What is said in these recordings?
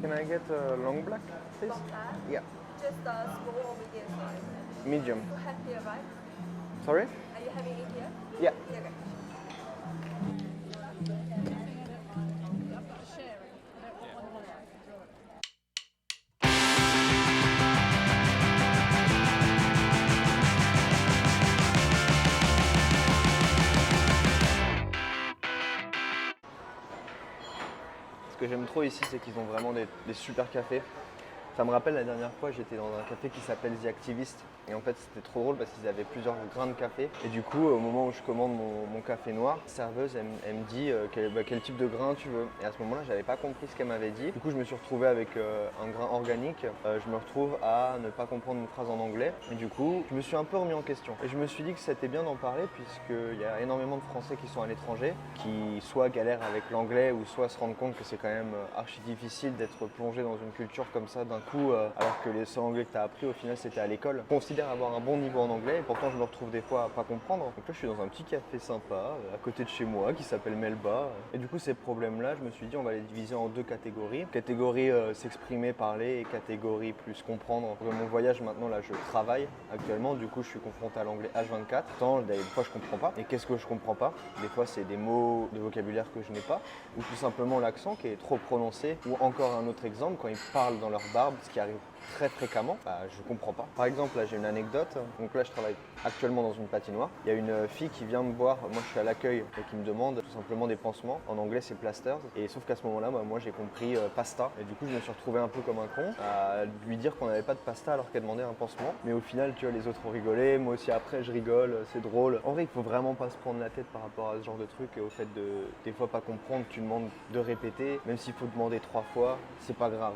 Can I get a long black, please? Long black? Yeah. Just a small or medium size. Medium. You have here, right? Sorry? Are you having it here? Yeah. Yeah, okay. Ce que j'aime trop ici, c'est qu'ils ont vraiment des super cafés. Ça me rappelle la dernière fois, j'étais dans un café qui s'appelle The Activist. Et en fait, c'était trop drôle parce qu'ils avaient plusieurs grains de café. Et du coup, au moment où je commande mon café noir, la serveuse, elle me dit quel type de grain tu veux. Et à ce moment-là, j'avais pas compris ce qu'elle m'avait dit. Du coup, je me suis retrouvé avec un grain organique. Je me retrouve à ne pas comprendre une phrase en anglais. Et du coup, je me suis un peu remis en question. Et je me suis dit que c'était bien d'en parler puisqu'il y a énormément de Français qui sont à l'étranger, qui soit galèrent avec l'anglais ou soit se rendent compte que c'est quand même archi difficile d'être plongé dans une culture comme ça d'un coup, alors que les seuls anglais que tu as appris au final c'était à l'école. Je considère avoir un bon niveau en anglais et pourtant je me retrouve des fois à pas comprendre. Donc là je suis dans un petit café sympa à côté de chez moi qui s'appelle Melba. Et du coup ces problèmes-là, je me suis dit on va les diviser en deux catégories. Catégorie s'exprimer, parler et catégorie plus comprendre. Dans mon voyage maintenant là je travaille actuellement, du coup je suis confronté à l'anglais H24. Pourtant des fois je comprends pas. Et qu'est-ce que je comprends pas? Des fois c'est des mots de vocabulaire que je n'ai pas ou tout simplement l'accent qui est trop prononcé. Ou encore un autre exemple, quand ils parlent dans leur barbe, ce qui arrive très fréquemment, je comprends pas. Par exemple, là j'ai une anecdote. Donc là je travaille actuellement dans une patinoire. Il y a une fille qui vient me voir, moi je suis à l'accueil, et qui me demande tout simplement des pansements. En anglais c'est plasters. Et sauf qu'à ce moment-là, moi j'ai compris pasta. Et du coup je me suis retrouvé un peu comme un con à lui dire qu'on n'avait pas de pasta alors qu'elle demandait un pansement. Mais au final, tu vois, les autres ont rigolé. Moi aussi après je rigole, c'est drôle. En vrai, il faut vraiment pas se prendre la tête par rapport à ce genre de truc et au fait de des fois pas comprendre. Tu demandes de répéter, même s'il faut demander 3 fois, c'est pas grave.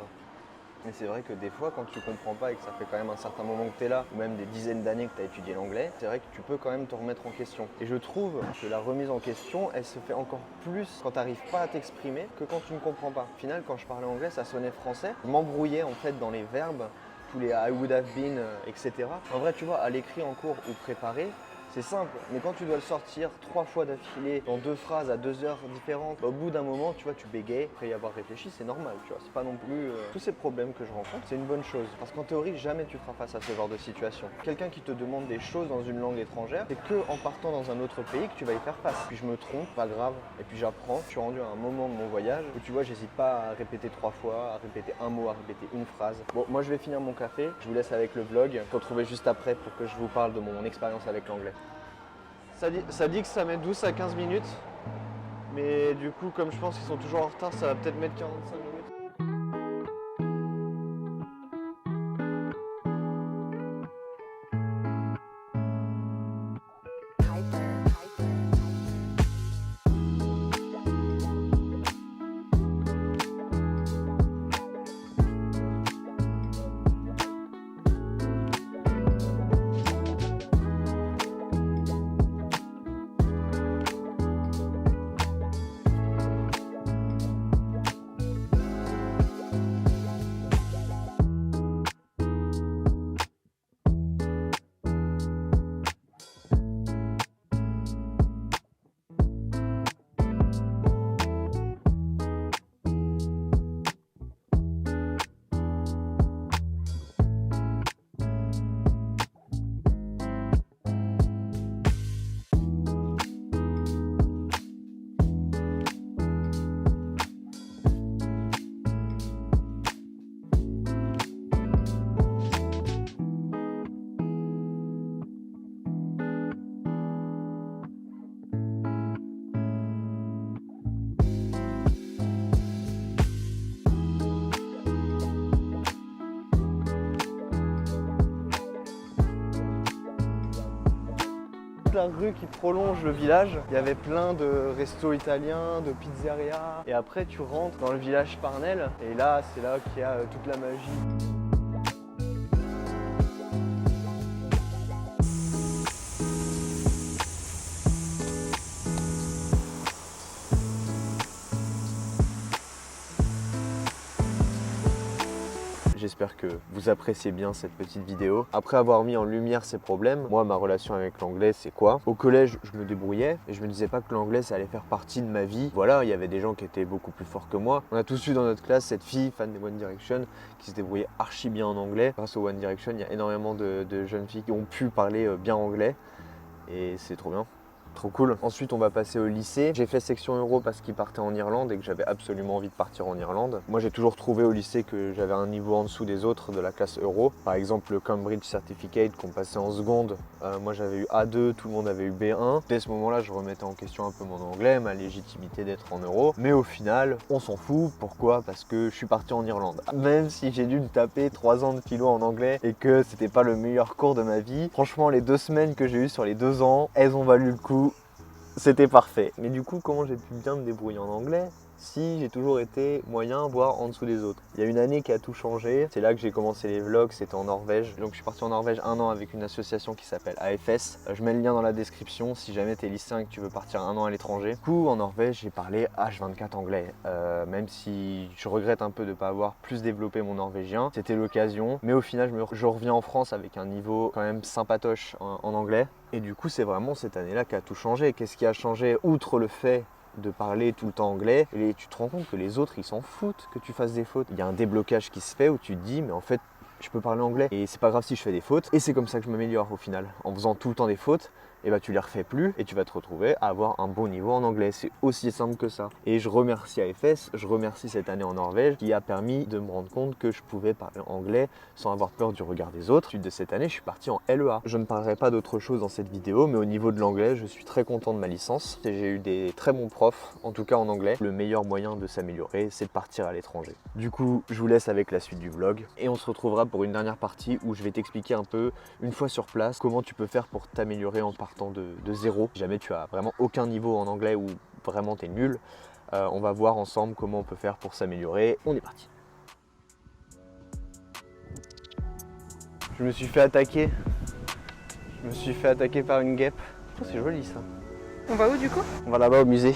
Mais c'est vrai que des fois, quand tu comprends pas et que ça fait quand même un certain moment que tu es là, ou même des dizaines d'années que tu as étudié l'anglais, c'est vrai que tu peux quand même te remettre en question. Et je trouve que la remise en question, elle se fait encore plus quand tu n'arrives pas à t'exprimer que quand tu ne comprends pas. Au final, quand je parlais anglais, ça sonnait français. Je m'embrouillais en fait dans les verbes, tous les I would have been, etc. En vrai, tu vois, à l'écrit en cours ou préparé, c'est simple, mais quand tu dois le sortir 3 fois d'affilée dans 2 phrases à 2 heures différentes, au bout d'un moment, tu vois, tu bégayes. Après y avoir réfléchi, c'est normal, tu vois. C'est pas non plus tous ces problèmes que je rencontre, c'est une bonne chose. Parce qu'en théorie, jamais tu feras face à ce genre de situation. Quelqu'un qui te demande des choses dans une langue étrangère, c'est que en partant dans un autre pays que tu vas y faire face. Puis je me trompe, pas grave, et puis j'apprends. Je suis rendu à un moment de mon voyage où tu vois, j'hésite pas à répéter 3 fois, à répéter un mot, à répéter une phrase. Bon, moi je vais finir mon café, je vous laisse avec le vlog. Je vous retrouverai juste après pour que je vous parle de mon expérience avec l'anglais. Ça dit que ça met 12 à 15 minutes, mais du coup, comme je pense qu'ils sont toujours en retard, ça va peut-être mettre 45 minutes. La rue qui prolonge le village, il y avait plein de restos italiens, de pizzerias. Et après tu rentres dans le village Parnell et là c'est là qu'il y a toute la magie. j'espère que vous appréciez bien cette petite vidéo. Après avoir mis en lumière ces problèmes, moi ma relation avec l'anglais c'est quoi? Au collège je me débrouillais et je me disais pas que l'anglais ça allait faire partie de ma vie. Voilà, il y avait des gens qui étaient beaucoup plus forts que moi. On a tous eu dans notre classe cette fille fan des One Direction qui se débrouillait archi bien en anglais. Grâce au One Direction, il y a énormément de jeunes filles qui ont pu parler bien anglais et c'est trop bien. Trop cool. Ensuite, on va passer au lycée. J'ai fait section euro parce qu'il partait en Irlande et que j'avais absolument envie de partir en Irlande. Moi, j'ai toujours trouvé au lycée que j'avais un niveau en dessous des autres de la classe euro. Par exemple, le Cambridge Certificate qu'on passait en seconde. Moi, j'avais eu A2, tout le monde avait eu B1. Dès ce moment-là, je remettais en question un peu mon anglais, ma légitimité d'être en euro. Mais au final, on s'en fout. Pourquoi? Parce que je suis parti en Irlande. Même si j'ai dû me taper 3 ans de philo en anglais et que c'était pas le meilleur cours de ma vie, franchement, les 2 semaines que j'ai eues sur les 2 ans, elles ont valu le coup. C'était parfait. Mais du coup, comment j'ai pu bien me débrouiller en anglais si j'ai toujours été moyen, voire en dessous des autres? Il y a une année qui a tout changé. C'est là que j'ai commencé les vlogs, c'était en Norvège. Donc je suis parti en Norvège 1 an avec une association qui s'appelle AFS. Je mets le lien dans la description si jamais tu es lycéen et que tu veux partir 1 an à l'étranger. Du coup, en Norvège, j'ai parlé H24 anglais. Même si je regrette un peu de ne pas avoir plus développé mon norvégien. C'était l'occasion. Mais au final, je reviens en France avec un niveau quand même sympatoche en anglais. Et du coup, c'est vraiment cette année-là qui a tout changé. Qu'est-ce qui a changé outre le fait de parler tout le temps anglais? Et tu te rends compte que les autres, ils s'en foutent que tu fasses des fautes. Il y a un déblocage qui se fait où tu te dis, mais en fait, je peux parler anglais et c'est pas grave si je fais des fautes. Et c'est comme ça que je m'améliore au final. En faisant tout le temps des fautes, et bah tu les refais plus et tu vas te retrouver à avoir un bon niveau en anglais. C'est aussi simple que ça. Et je remercie AFS, je remercie cette année en Norvège qui a permis de me rendre compte que je pouvais parler anglais sans avoir peur du regard des autres. Suite de cette année, je suis parti en LEA. Je ne parlerai pas d'autre chose dans cette vidéo, mais au niveau de l'anglais, je suis très content de ma licence. J'ai eu des très bons profs, en tout cas en anglais. Le meilleur moyen de s'améliorer, c'est de partir à l'étranger. Du coup, je vous laisse avec la suite du vlog et on se retrouvera pour une dernière partie où je vais t'expliquer un peu, une fois sur place, comment tu peux faire pour t'améliorer en partant de zéro. Si jamais tu as vraiment aucun niveau en anglais ou vraiment tu es nul, on va voir ensemble comment on peut faire pour s'améliorer. On est parti. Je me suis fait attaquer. Je me suis fait attaquer par une guêpe. Oh, c'est joli ça. On va où du coup? On va là-bas au musée.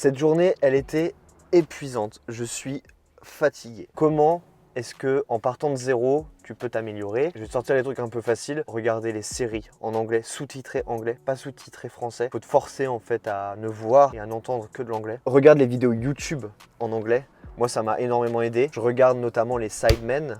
Cette journée, elle était épuisante. Je suis fatigué. Comment est-ce que, en partant de zéro, tu peux t'améliorer? Je vais te sortir les trucs un peu faciles. Regarder les séries en anglais, sous-titrées anglais, pas sous-titrées français. Faut te forcer en fait à ne voir et à n'entendre que de l'anglais. Regarde les vidéos YouTube en anglais. Moi, ça m'a énormément aidé. Je regarde notamment les Sidemen.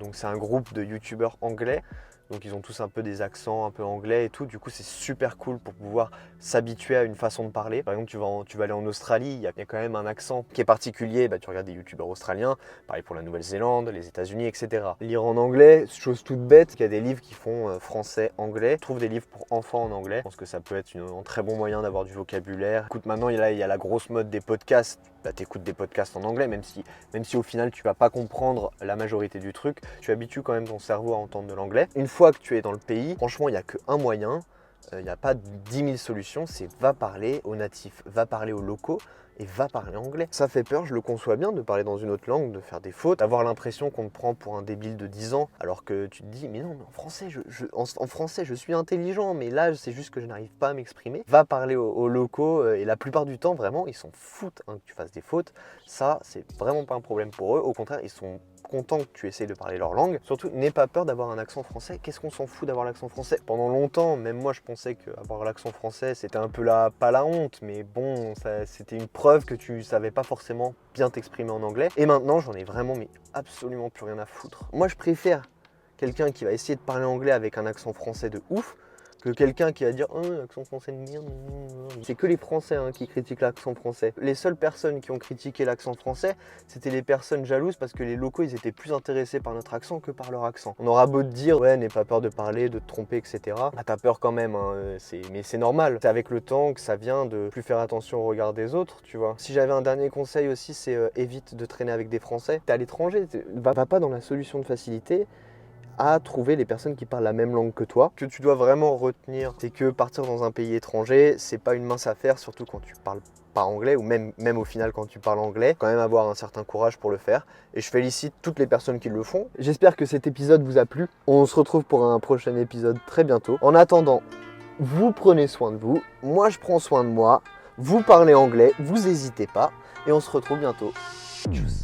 Donc, c'est un groupe de YouTubeurs anglais. Donc ils ont tous un peu des accents un peu anglais et tout. Du coup, c'est super cool pour pouvoir s'habituer à une façon de parler. Par exemple, tu vas aller en Australie, il y a quand même un accent qui est particulier. Bah, tu regardes des youtubeurs australiens, pareil pour la Nouvelle-Zélande, les États-Unis, etc. Lire en anglais, chose toute bête, il y a des livres qui font français-anglais. Trouve des livres pour enfants en anglais. Je pense que ça peut être un très bon moyen d'avoir du vocabulaire. Écoute, maintenant, il y a la grosse mode des podcasts. Bah, tu écoutes des podcasts en anglais, même si au final tu vas pas comprendre la majorité du truc, tu habitues quand même ton cerveau à entendre de l'anglais. Une fois que tu es dans le pays, franchement, il n'y a qu'un moyen, il n'y a pas 10 000 solutions, c'est va parler aux natifs, va parler aux locaux et va parler anglais. Ça fait peur, je le conçois bien, de parler dans une autre langue, de faire des fautes, d'avoir l'impression qu'on te prend pour un débile de 10 ans, alors que tu te dis, mais non, mais en français, en français, je suis intelligent, mais là, c'est juste que je n'arrive pas à m'exprimer. Va parler aux locaux, et la plupart du temps, vraiment, ils s'en foutent que tu fasses des fautes. Ça, c'est vraiment pas un problème pour eux. Au contraire, ils sont contents que tu essayes de parler leur langue. Surtout, n'aie pas peur d'avoir un accent français. Qu'est-ce qu'on s'en fout d'avoir l'accent français? Pendant longtemps, même moi, je pensais qu'avoir l'accent français, c'était un peu pas la honte, mais bon, c'était une preuve que tu savais pas forcément bien t'exprimer en anglais. Et maintenant, j'en ai vraiment mais absolument plus rien à foutre. Moi, je préfère quelqu'un qui va essayer de parler anglais avec un accent français de ouf Que quelqu'un qui va dire l'accent français de merde. C'est que les Français qui critiquent l'accent français. Les seules personnes qui ont critiqué l'accent français, c'était les personnes jalouses parce que les locaux ils étaient plus intéressés par notre accent que par leur accent. On aura beau te dire ouais n'aie pas peur de parler, de te tromper, etc. Bah t'as peur quand même, mais c'est normal. C'est avec le temps que ça vient de plus faire attention au regard des autres, tu vois. Si j'avais un dernier conseil aussi, c'est évite de traîner avec des Français. T'es à l'étranger, va pas dans la solution de facilité à trouver les personnes qui parlent la même langue que toi. Ce que tu dois vraiment retenir, c'est que partir dans un pays étranger, c'est pas une mince affaire, surtout quand tu parles pas anglais, ou même au final quand tu parles anglais, quand même avoir un certain courage pour le faire. Et je félicite toutes les personnes qui le font. J'espère que cet épisode vous a plu. On se retrouve pour un prochain épisode très bientôt. En attendant, vous prenez soin de vous, moi je prends soin de moi, vous parlez anglais, vous n'hésitez pas, et on se retrouve bientôt. Tchuss.